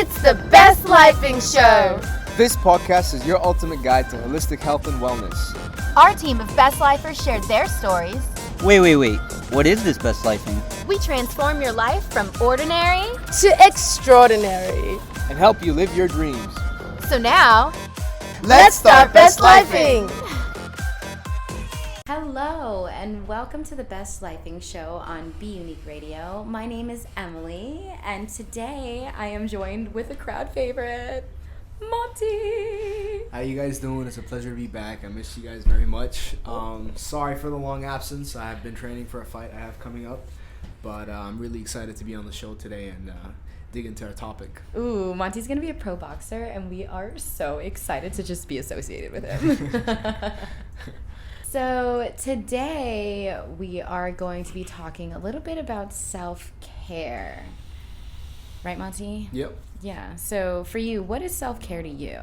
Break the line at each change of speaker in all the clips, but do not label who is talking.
It's the Best Lifing Show.
This podcast is your ultimate guide to holistic health and wellness.
Our team of Best Lifers shared their stories.
Wait. What is this Best Lifing?
We transform your life from ordinary
To extraordinary.
And help you live your dreams.
So now,
Let's start Best Lifing.
Hello, and welcome to the Best Lifing Show on Be Unique Radio. My name is Emily, and today I am joined with a crowd favorite, Monty.
How you guys doing? It's a pleasure to be back. I miss you guys very much. Sorry for the long absence. I have been training for a fight I have coming up, but I'm really excited to be on the show today and dig into our topic.
Ooh, Monty's going to be a pro boxer, and we are so excited to just be associated with him. So today we are going to be talking a little bit about self-care. Right, Monty?
Yep.
Yeah. So for you, what is self-care to you?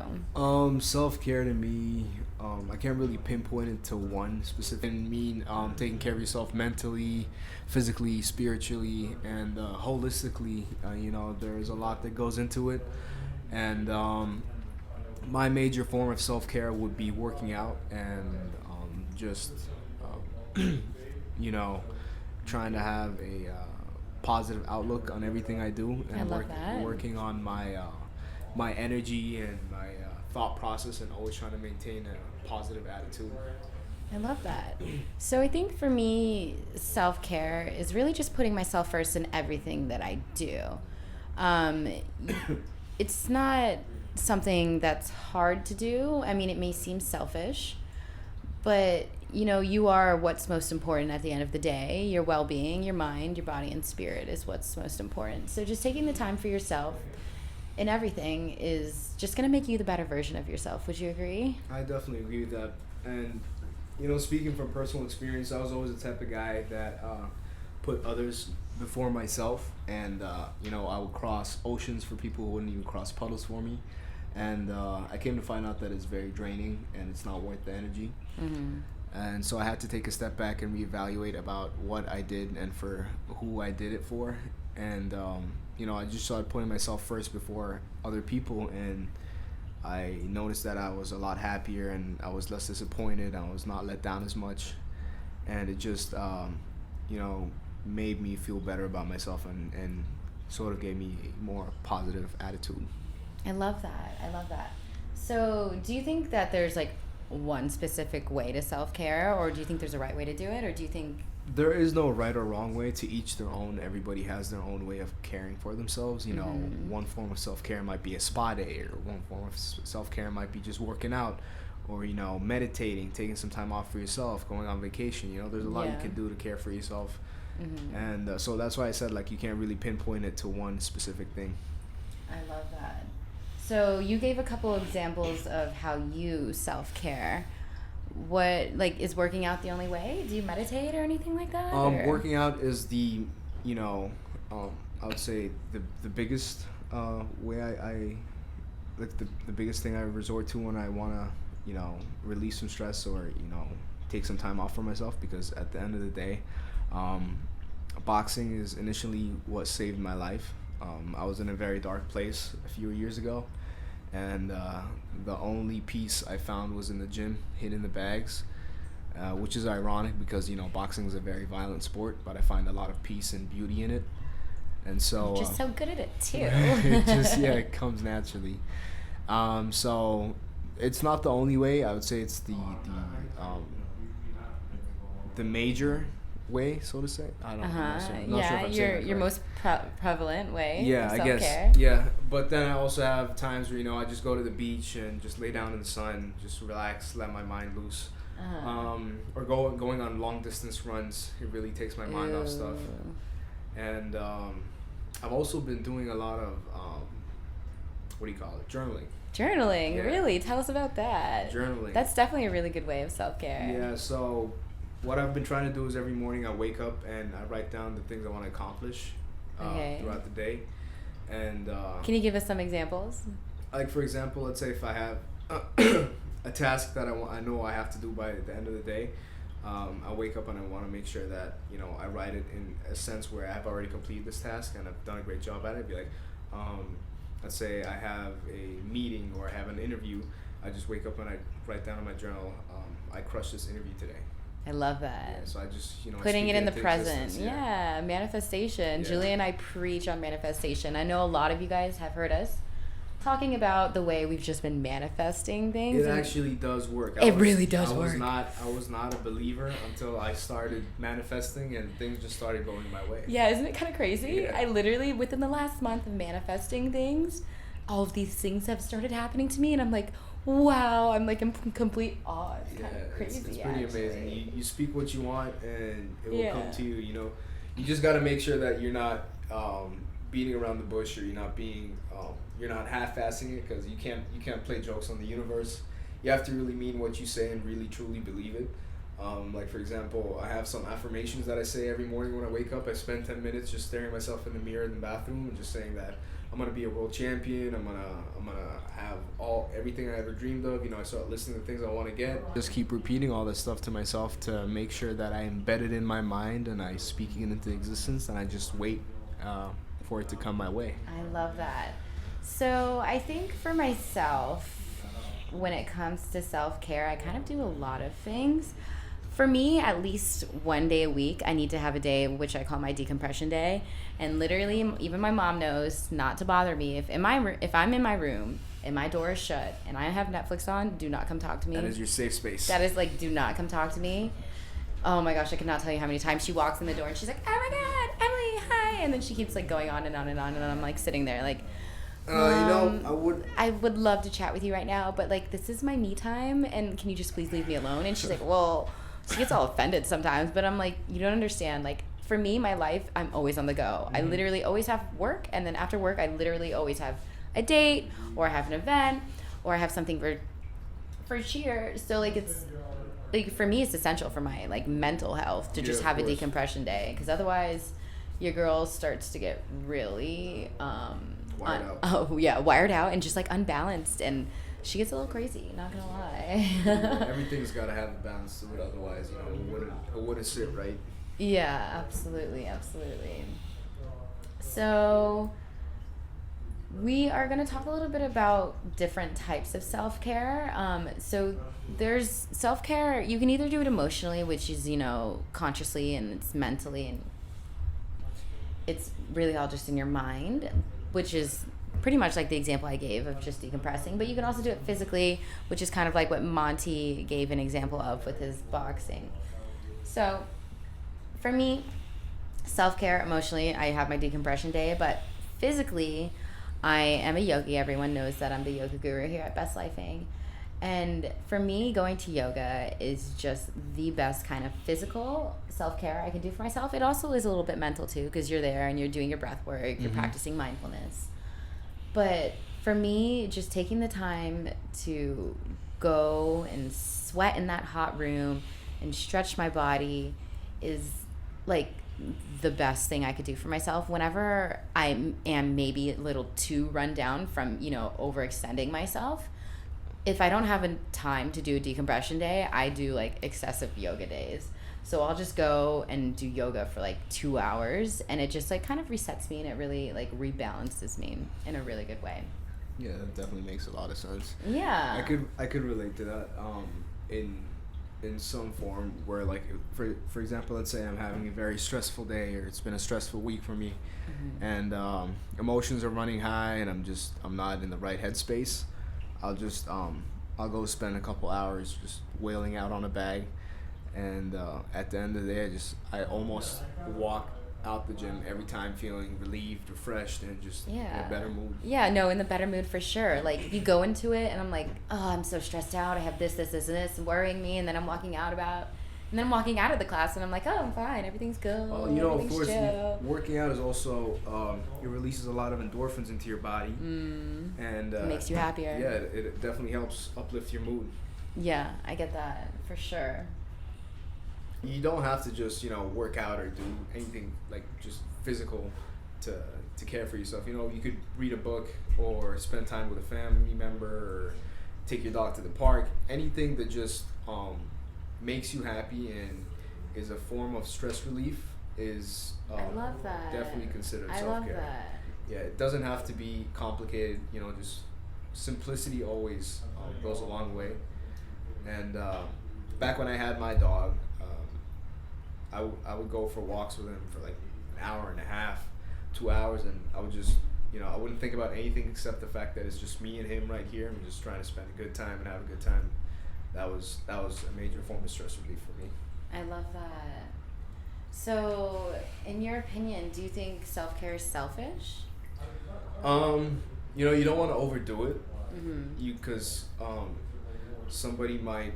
Self-care to me, I can't really pinpoint it to one specific. Taking care of yourself mentally, physically, spiritually, and holistically. There's a lot that goes into it, and my major form of self-care would be working out and just trying to have a positive outlook on everything I do, and working on my energy and my thought process, and always trying to maintain a positive attitude.
I love that. So I think for me, self-care is really just putting myself first in everything that I do. It's not something that's hard to do. I mean, it may seem selfish, but you are what's most important at the end of the day. Your well-being, your mind, your body, and spirit is what's most important. So just taking the time for yourself in everything is just going to make you the better version of yourself. Would you agree?
I definitely agree with that. And speaking from personal experience, I was always the type of guy that put others before myself, and I would cross oceans for people who wouldn't even cross puddles for me. And I came to find out that it's very draining and it's not worth the energy. Mm-hmm. And so I had to take a step back and reevaluate about what I did and for who I did it for. And, I just started putting myself first before other people. And I noticed that I was a lot happier and I was less disappointed. I was not let down as much. And it just, made me feel better about myself and sort of gave me a more positive attitude.
I love that. So do you think that there's like one specific way to self-care, or do you think there's a right way to do it, or do you think
there is no right or wrong way? To each their own. Everybody has their own way of caring for themselves.
Mm-hmm.
One form of self-care might be a spa day, or one form of self-care might be just working out, or meditating, taking some time off for yourself, going on vacation. There's a lot you can do to care for yourself. Mm-hmm. And so that's why I said you can't really pinpoint it to one specific thing.
I love that. So you gave a couple examples of how you self-care. What, is working out the only way? Do you meditate or anything like that?
Working out is the, I would say the biggest way I the biggest thing I resort to when I want to, release some stress or, take some time off for myself, because at the end of the day, boxing is initially what saved my life. I was in a very dark place a few years ago, and the only peace I found was in the gym, hitting the bags, which is ironic because boxing is a very violent sport, but I find a lot of peace and beauty in it. And so
you're just so good at it too.
it comes naturally. So it's not the only way. I would say it's the major way, so to say. I don't know. I'm not sure if I'm saying that
your
correct.
most prevalent way.
Yeah,
of
I
self-care.
guess. Yeah, but then I also have times where I just go to the beach and just lay down in the sun, just relax, let my mind loose. Or going on long distance runs. It really takes my mind off stuff. And I've also been doing a lot of journaling.
Journaling,
Yeah.
Really? Tell us about that.
Journaling.
That's definitely a really good way of self-care.
Yeah, so what I've been trying to do is every morning I wake up and I write down the things I want to accomplish throughout the day. And
can you give us some examples?
For example, let's say if I have a task that I know I have to do by the end of the day, I wake up and I want to make sure that I write it in a sense where I have already completed this task and I've done a great job at it. Be like, let's say I have a meeting or I have an interview, I just wake up and I write down in my journal, I crushed this interview today.
I love that.
Yeah, so I just, I
putting
speak
it in the
into
present.
existence,
Yeah, manifestation.
Yeah.
Julie and I preach on manifestation. I know a lot of you guys have heard us talking about the way we've just been manifesting things.
It actually does work.
Really does work.
I was not a believer until I started manifesting and things just started going my way.
Yeah, isn't it kind of crazy?
Yeah.
I literally, within the last month of manifesting things, all of these things have started happening to me, and I'm like, wow, I'm like in complete awe. It's kind of crazy.
It's pretty
actually.
amazing. You speak what you want and it will
Yeah.
come to you. You just got to make sure that you're not beating around the bush, or you're not half-assing it, because you can't play jokes on the universe. You have to really mean what you say and really truly believe it. Like, for example, I have some affirmations that I say every morning when I wake up. I spend 10 minutes just staring myself in the mirror in the bathroom and just saying that I'm gonna be a world champion. I'm gonna have everything I ever dreamed of. I start listening to things I want to get. Just keep repeating all this stuff to myself to make sure that I embed it in my mind and I speak it into existence, and I just wait for it to come my way.
I love that. So I think for myself, when it comes to self-care, I kind of do a lot of things. For me, at least one day a week, I need to have a day which I call my decompression day. And literally, even my mom knows not to bother me. If I'm in my room and my door is shut and I have Netflix on, do not come talk to me.
That is your safe space.
That is like, do not come talk to me. Oh my gosh, I cannot tell you how many times she walks in the door and she's like, oh my God, Emily, hi. And then she keeps like going on and on and on, and I'm like sitting there like, I would love to chat with you right now, but like, this is my me time, and can you just please leave me alone? And she's like, well, she gets all offended sometimes, but I'm like, you don't understand. Like, for me, my life, I'm always on the go. I literally always have work, and then after work, I literally always have a date, or I have an event, or I have something for cheer. So like, it's like, for me, it's essential for my like mental health to just have a decompression day, because otherwise your girl starts to get really wired out and just like unbalanced, and she gets a little crazy, not gonna lie.
Everything's got to have a balance to it, otherwise it wouldn't sit right.
Yeah, absolutely. So we are going to talk a little bit about different types of self-care. So there's self-care, you can either do it emotionally, which is, consciously, and it's mentally, and it's really all just in your mind, which is pretty much like the example I gave of just decompressing. But you can also do it physically, which is kind of like what Monty gave an example of with his boxing. So for me, self-care emotionally, I have my decompression day, but physically, I am a yogi. Everyone knows that I'm the yoga guru here at Best Lifing. And for me, going to yoga is just the best kind of physical self-care I can do for myself. It also is a little bit mental too, because you're there and you're doing your breath work, you're practicing mindfulness. But for me, just taking the time to go and sweat in that hot room and stretch my body is like the best thing I could do for myself. Whenever I am maybe a little too run down from, overextending myself, if I don't have a time to do a decompression day, I do like excessive yoga days. So I'll just go and do yoga for like 2 hours, and it just like kind of resets me, and it really like rebalances me in a really good way.
Yeah, that definitely makes a lot of sense.
Yeah.
I could relate to that in some form, where like for example, let's say I'm having a very stressful day, or it's been a stressful week for me, and emotions are running high, and I'm not in the right headspace. I'll go spend a couple hours just wailing out on a bag, and at the end of the day, I almost walk out the gym every time feeling relieved, refreshed, and just in a better mood.
Yeah, no, in the better mood for sure. Like, you go into it and I'm like, oh, I'm so stressed out. I have this, and this worrying me, and then I'm walking out of the class and I'm like, oh, I'm fine. Everything's good.
Well, of course, working out is also it releases a lot of endorphins into your body, and
it makes you happier.
Yeah, it definitely helps uplift your mood.
Yeah, I get that for sure.
You don't have to just work out or do anything like just physical to care for yourself. You could read a book or spend time with a family member or take your dog to the park. Anything that just makes you happy and is a form of stress relief is
I love that.
definitely considered self-care.
I love that.
yeah, it doesn't have to be complicated. You know, just simplicity always goes a long way. And back when I had my dog, I would go for walks with him for like an hour and a half, 2 hours, and I would just, you know, I wouldn't think about anything except the fact that it's just me and him right here. I'm just trying to spend a good time and have a good time. That was a major form of stress relief for me.
I love that. So, in your opinion, do you think self-care is selfish?
You know, you don't want to overdo it.
Mm-hmm.
Because somebody might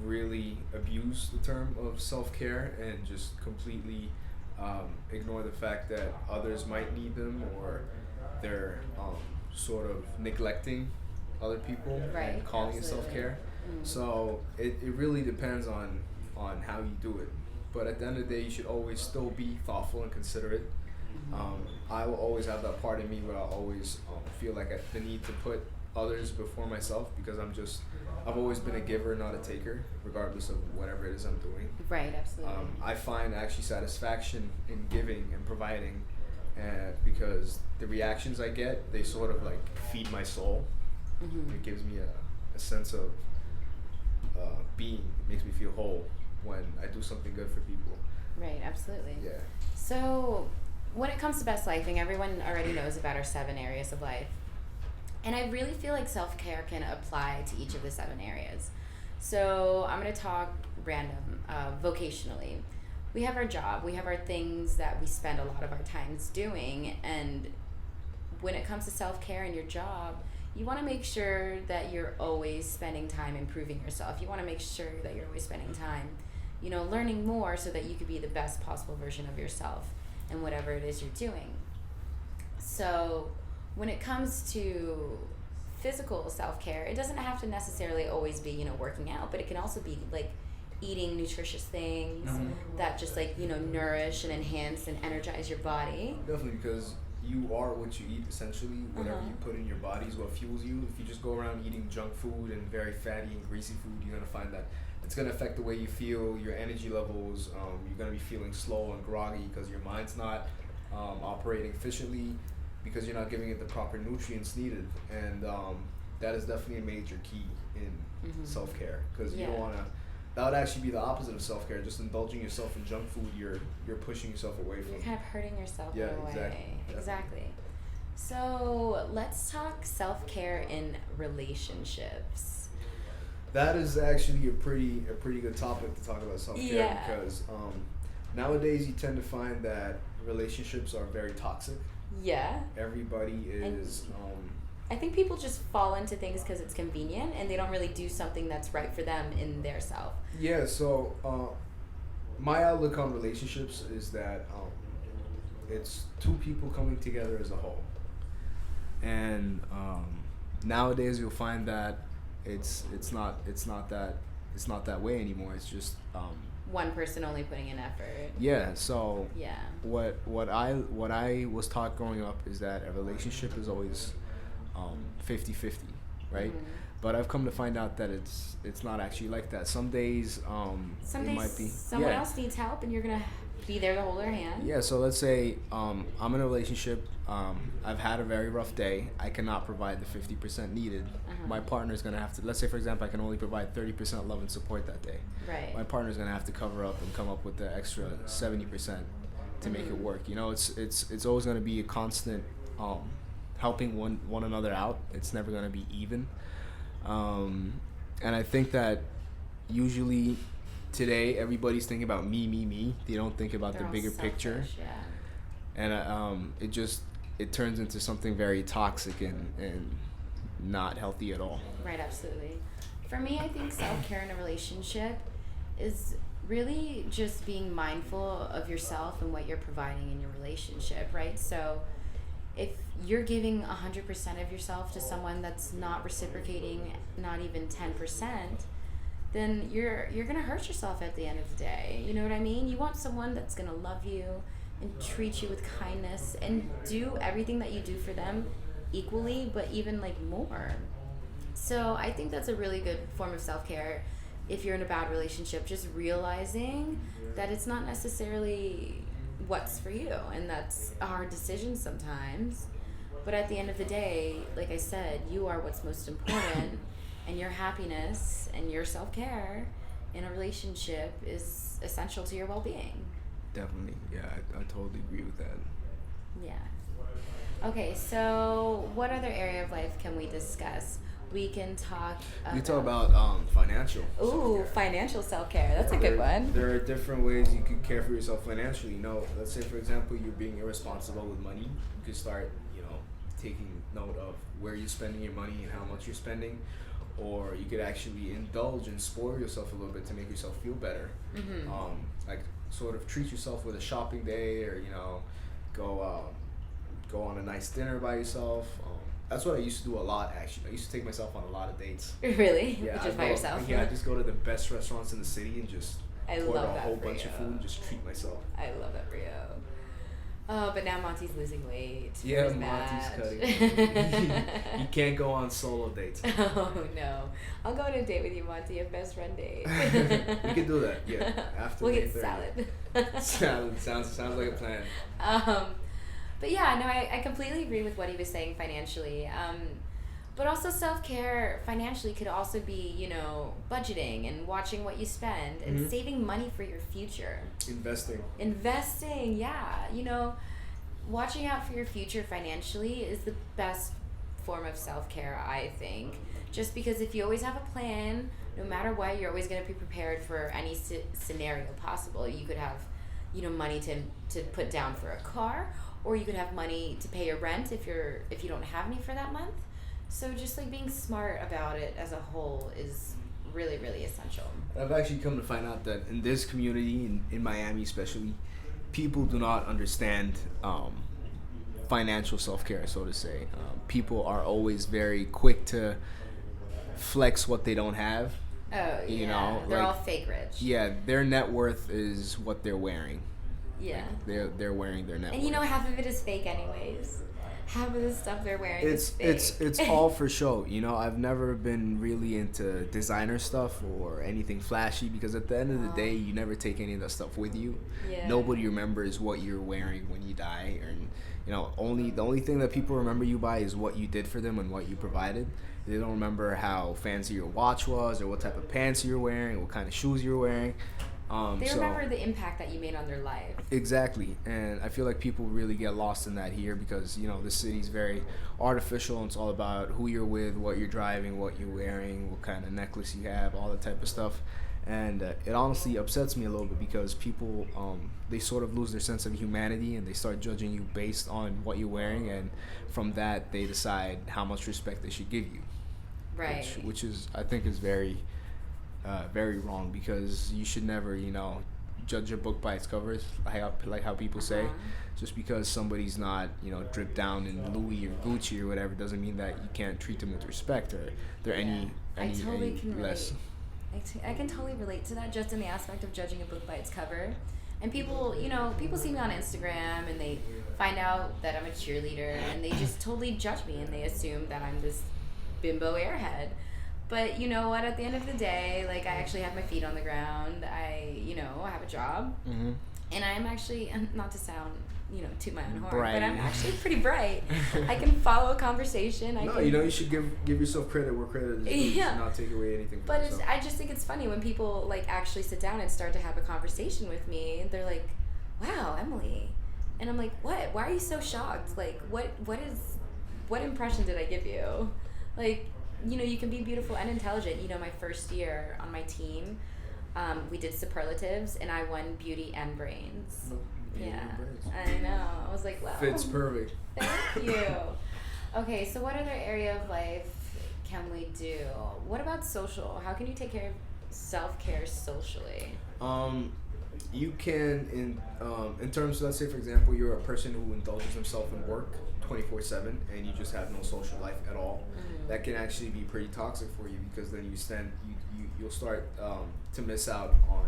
really abuse the term of self-care and just completely ignore the fact that others might need them, or they're sort of neglecting other people and calling it self-care. So it really depends on how you do it. But at the end of the day, you should always still be thoughtful and considerate. I will always have that part of me where I'll always feel like the need to put others before myself, because I've always been a giver, not a taker, regardless of whatever it is I'm doing.
Right, absolutely.
I find actually satisfaction in giving and providing, because the reactions I get, they sort of like feed my soul. It gives me a sense of being. It makes me feel whole when I do something good for people.
Right, absolutely.
Yeah.
So, when it comes to best lifing, everyone already knows about our 7 areas of life. And I really feel like self-care can apply to each of the 7 areas. So I'm going to talk random, vocationally. We have our job, we have our things that we spend a lot of our times doing, and when it comes to self-care in your job, you want to make sure that you're always spending time improving yourself. You want to make sure that you're always spending time, you know, learning more so that you could be the best possible version of yourself in whatever it is you're doing. So when it comes to physical self-care, it doesn't have to necessarily always be, you know, working out, but it can also be like eating nutritious things that just like, you know, nourish and enhance and energize your body.
Definitely, because you are what you eat, essentially. Whatever you put in your body is what fuels you. If you just go around eating junk food and very fatty and greasy food, you're going to find that it's going to affect the way you feel, your energy levels. You're going to be feeling slow and groggy because your mind's not operating efficiently, because you're not giving it the proper nutrients needed. And that is definitely a major key in self-care, because you don't want to. That would actually be the opposite of self-care. Just indulging yourself in junk food, you're pushing yourself away from.
You're kind of hurting yourself in a way.
Exactly.
Exactly. So let's talk self-care in relationships.
That is actually a pretty good topic to talk about self-care, because nowadays you tend to find that relationships are very toxic.
Yeah.
Everybody is.
I think people just fall into things because it's convenient, and they don't really do something that's right for them in their self.
Yeah, so my outlook on relationships is that it's two people coming together as a whole. And nowadays you'll find that it's not that way anymore. It's just
one person only putting in effort.
Yeah, so
yeah.
What I was taught growing up is that a relationship is always 50-50, right? But I've come to find out that it's not actually like that. Some days it might be
someone else needs help, and you're gonna be there to hold their hand.
Yeah, so let's say I'm in a relationship, I've had a very rough day, I cannot provide the 50% needed. My partner's gonna have to, let's say for example, I can only provide 30% love and support that day.
Right.
My partner's gonna have to cover up and come up with the extra 70% to make it work. You know, it's always gonna be a constant helping one another out. It's never gonna be even. And I think that usually today everybody's thinking about me. They don't think about the bigger picture.
Yeah.
And it turns into something very toxic and not healthy at all.
Right, absolutely. For me, I think self-care in a relationship is really just being mindful of yourself and what you're providing in your relationship, right? So if you're giving 100% of yourself to someone that's not reciprocating not even 10%, then you're gonna hurt yourself at the end of the day. You know what I mean? You want someone that's gonna love you and treat you with kindness and do everything that you do for them equally, but even like more. So I think that's a really good form of self-care if you're in a bad relationship, just realizing that it's not necessarily what's for you, and that's a hard decision sometimes. But at the end of the day, like I said, you are what's most important, and your happiness and your self-care in a relationship is essential to your well-being.
Definitely. Yeah, I totally agree with that.
Yeah. Okay, so what other area of life can we discuss? We can talk about...
We talk about financial.
Ooh, financial self-care. That's a good one.
There are different ways you can care for yourself financially. You know, let's say, for example, you're being irresponsible with money. You could start, taking note of where you're spending your money and how much you're spending. Or you could actually indulge and spoil yourself a little bit to make yourself feel better.
Mm-hmm.
Like, sort of treat yourself with a shopping day, or, go on a nice dinner by yourself. That's what I used to do a lot, actually. I used to take myself on a lot of dates.
Really?
Yeah,
Just by yourself?
Yeah, I just go to the best restaurants in the city and just order a whole bunch of food and just treat myself.
I love that for you. Oh, but now Monty's losing weight.
Yeah,
He's
Monty's
mad.
cutting. You can't go on solo dates.
Oh, no. I'll go on a date with you, Monty, a best friend date.
We could do that, yeah. After
we'll
May
get
30th.
salad.
Sounds like a plan.
But yeah, no, I completely agree with what he was saying financially. But also self-care financially could also be, budgeting and watching what you spend and saving money for your future. Investing, yeah. Watching out for your future financially is the best form of self-care, I think. Just because if you always have a plan, no matter what, you're always going to be prepared for any scenario possible. You could have, money to put down for a car, or you could have money to pay your rent if you don't have any for that month. So just like being smart about it as a whole is really, really essential.
I've actually come to find out that in this community, in Miami especially, people do not understand financial self-care, so to say. People are always very quick to flex what they don't have.
Oh, yeah. They're all fake rich.
Yeah, their net worth is what they're wearing.
Yeah.
Like they're wearing their net worth.
And half of it is fake anyways. Half of the stuff they're wearing is fake.
It's all for show. I've never been really into designer stuff or anything flashy, because at the end of the day, you never take any of that stuff with you.
Yeah.
Nobody remembers what you're wearing when you die, and the only thing that people remember you by is what you did for them and what you provided. They don't remember how fancy your watch was, or what type of pants you're wearing, or what kind of shoes you're wearing.
They remember the impact that you made on their life.
Exactly, and I feel like people really get lost in that here, because the city's very artificial, and it's all about who you're with, what you're driving, what you're wearing, what kind of necklace you have, all that type of stuff. And it honestly upsets me a little bit, because people they sort of lose their sense of humanity, and they start judging you based on what you're wearing, and from that they decide how much respect they should give you.
Right.
Which is, I think, is very wrong, because you should never, judge a book by its covers, like how people say. Just because somebody's not, dripped down in Louis or Gucci or whatever, doesn't mean that you can't treat them with respect, or they're any less.
I can totally relate to that, just in the aspect of judging a book by its cover. And people, people see me on Instagram, and they find out that I'm a cheerleader, and they just totally judge me, and they assume that I'm this bimbo airhead. But you know what? At the end of the day, like, I actually have my feet on the ground. I have a job. Mm-hmm. And I'm actually, not to sound, toot my own horn,
bright.
But I'm actually pretty bright. I can follow a conversation.
You should give yourself credit where credit is due. You should not take away anything from
But
yourself.
I just think it's funny when people, like, actually sit down and start to have a conversation with me. They're like, wow, Emily. And I'm like, what? Why are you so shocked? Like, what impression did I give you? Like, you can be beautiful and intelligent. My first year on my team, we did superlatives, and I won beauty and brains.
Beauty and brains.
I know. I was like, wow.
Fits perfect.
Thank you. Okay, so what other area of life can we do? What about social? How can you take care of self-care socially?
You can, in terms of, let's say, for example, you're a person who indulges himself in work 24/7, and you just have no social life at all. Mm-hmm. That can actually be pretty toxic for you, because then you'll start to miss out on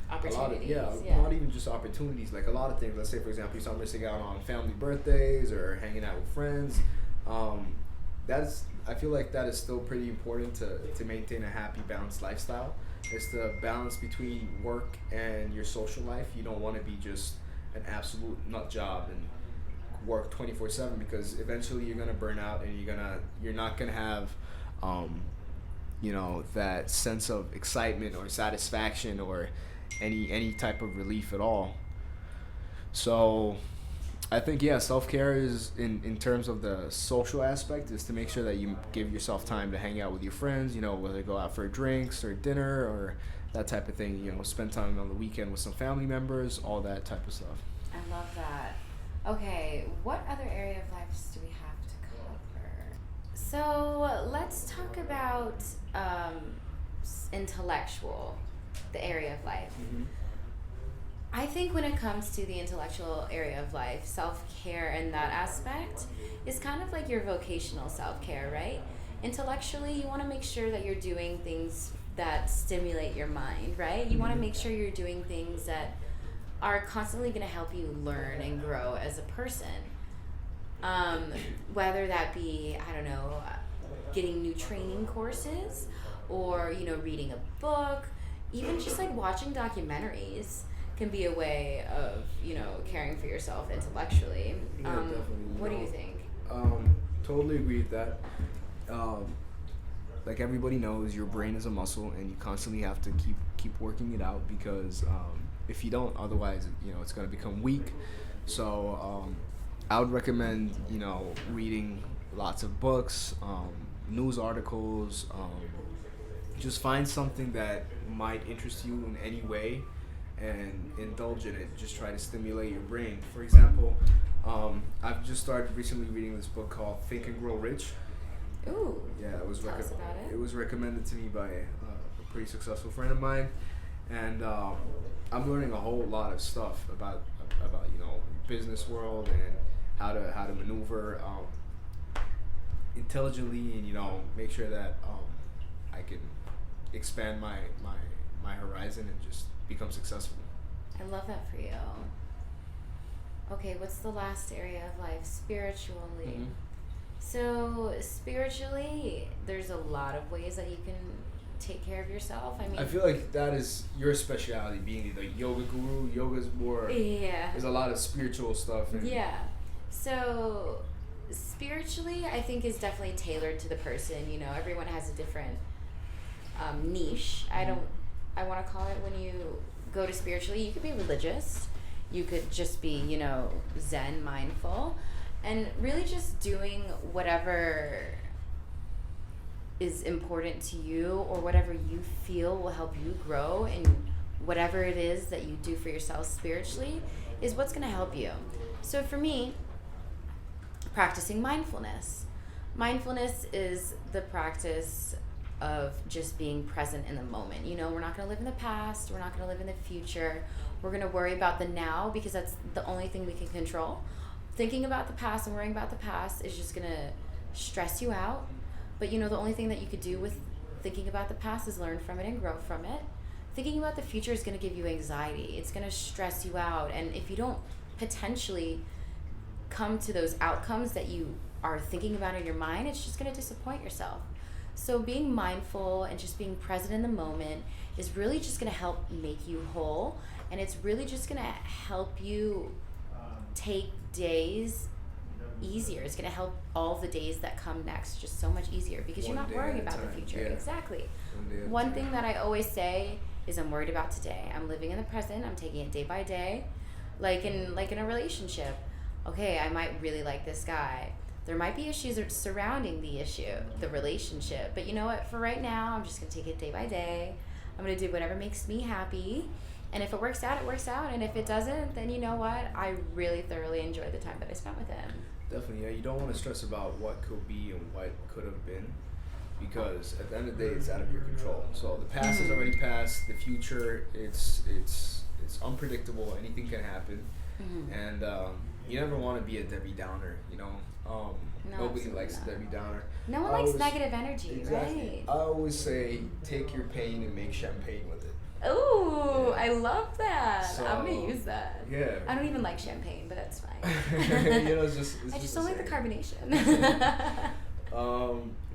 opportunities.
A lot of, not even just opportunities, like a lot of things. Let's say, for example, you start missing out on family birthdays or hanging out with friends. I feel like that is still pretty important to maintain a happy, balanced lifestyle. It's the balance between work and your social life. You don't want to be just an absolute nut job and work 24/7, because eventually you're gonna burn out, and you're not gonna have that sense of excitement or satisfaction or any type of relief at all. So I think, yeah, self-care is, in terms of the social aspect, is to make sure that you give yourself time to hang out with your friends, whether go out for drinks or dinner or that type of thing, spend time on the weekend with some family members, all that type of stuff.
I love that. Okay, what other area of life do we have to cover? So let's talk about intellectual, the area of life.
Mm-hmm.
I think when it comes to the intellectual area of life, self-care in that aspect is kind of like your vocational self-care, right? Intellectually, you want to make sure that you're doing things that stimulate your mind, right? You want to make sure you're doing things that are constantly going to help you learn and grow as a person. Whether that be, I don't know, getting new training courses, or, reading a book, even just like watching documentaries can be a way of, caring for yourself intellectually.
Yeah, definitely.
What do you think?
Totally agree with that. Like everybody knows, your brain is a muscle, and you constantly have to keep working it out, because if you don't, otherwise, it's going to become weak. So I would recommend, reading lots of books, news articles. Just find something that might interest you in any way and indulge in it. Just try to stimulate your brain. For example, I've just started recently reading this book called Think and Grow Rich.
Ooh.
Yeah,
Tell us about it.
It was recommended to me by a pretty successful friend of mine, and I'm learning a whole lot of stuff about business world and how to maneuver intelligently, and make sure that I can expand my horizon and just become successful.
I love that for you. Okay, what's the last area of life? Spiritually.
Mm-hmm.
So spiritually, there's a lot of ways that you can take care of yourself. I mean,
I feel like that is your specialty, being the yoga guru. Yoga's more.
Yeah.
There's a lot of spiritual stuff. And
Yeah. So spiritually, I think is definitely tailored to the person. Everyone has a different niche. I want to call it, when you go to spiritually, you could be religious. You could just be, Zen, mindful. And really just doing whatever is important to you, or whatever you feel will help you grow, and whatever it is that you do for yourself spiritually is what's going to help you. So for me, practicing mindfulness. Mindfulness is the practice of just being present in the moment. We're not going to live in the past. We're not going to live in the future. We're going to worry about the now, because that's the only thing we can control. Thinking about the past and worrying about the past is just going to stress you out. But the only thing that you could do with thinking about the past is learn from it and grow from it. Thinking about the future is going to give you anxiety. It's going to stress you out. And if you don't potentially come to those outcomes that you are thinking about in your mind, it's just going to disappoint yourself. So being mindful and just being present in the moment is really just going to help make you whole. And it's really just going to help you take days easier. It's going to help all the days that come next just so much easier, because you're not worrying about the future.
Yeah.
Exactly. One thing that I always say is, I'm worried about today. I'm living in the present. I'm taking it day by day. Like in a relationship. Okay, I might really like this guy. There might be issues surrounding the relationship. But you know what? For right now, I'm just going to take it day by day. I'm going to do whatever makes me happy. And if it works out, it works out. And if it doesn't, then you know what? I really thoroughly enjoyed the time that I spent with him.
Definitely, yeah. You don't want to stress about what could be and what could have been, because at the end of the day, it's out of your control. So the past is already past. The future, it's unpredictable. Anything can happen, and you never want to be a Debbie Downer.
No,
Nobody likes a Debbie Downer.
No one likes negative energy,
exactly.
right?
I always say, take your pain and make champagne with it.
Ooh,
Yeah.
I love that.
So,
I'm gonna use that.
Yeah.
I don't even like champagne, but that's fine.
It's just.
I just don't like the carbonation.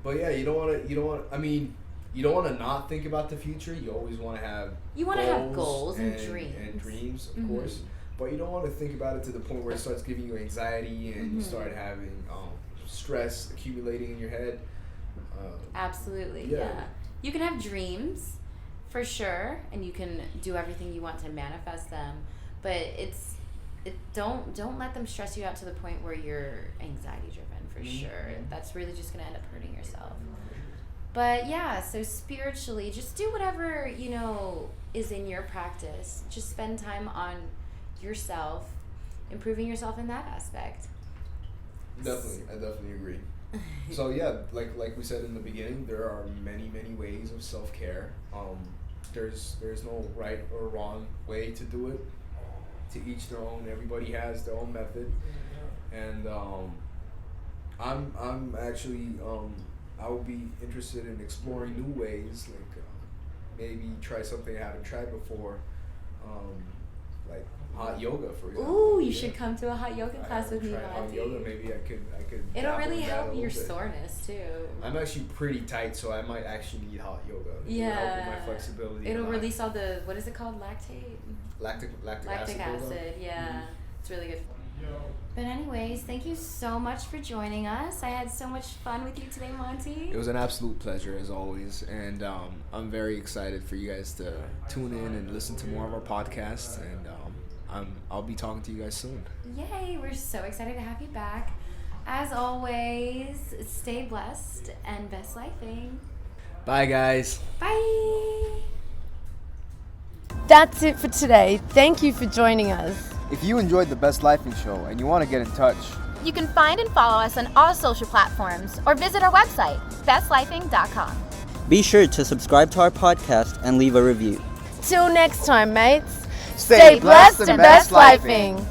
But yeah, you don't want. I mean, you don't want to not think about the future. You always want to have.
You want to have goals and dreams.
And dreams, of course. but you don't want to think about it to the point where it starts giving you anxiety and you start having stress accumulating in your head.
Absolutely,
yeah.
yeah. You can have dreams, for sure, and you can do everything you want to manifest them, but don't let them stress you out to the point where you're anxiety driven, for sure. That's really just going to end up hurting yourself. But yeah, so spiritually, just do whatever, is in your practice. Just spend time on yourself, improving yourself in that aspect.
Definitely, I definitely agree. So yeah, like we said in the beginning, there are many ways of self-care. There's no right or wrong way to do it. To each their own. Everybody has their own method, and I'm actually I would be interested in exploring new ways, like maybe try something I haven't tried before, like hot yoga, for example.
Ooh, you should come to a hot yoga class with me,
Try hot
Monty.
yoga. Maybe I could.
It'll
dabble
really
in that
help
a
your
little bit.
soreness too.
I'm actually pretty tight, so I might actually need hot yoga. It'll help with my flexibility.
It'll
a lot.
release all the, what is it called, lactic
lactic
acid. Yeah, It's really good. But anyways, thank you so much for joining us. I had so much fun with you today, Monty.
It was an absolute pleasure, as always, and I'm very excited for you guys to tune in and listen to more of our podcasts, and I'll be talking to you guys soon.
Yay, we're so excited to have you back. As always, stay blessed and best lifing.
Bye, guys.
Bye.
That's it for today. Thank you for joining us.
If you enjoyed the Best Lifing Show and you want to get in touch,
You can find and follow us on all social platforms or visit our website, bestlifing.com.
Be sure to subscribe to our podcast and leave a review.
Till next time, mates.
Stay blessed and best lifing.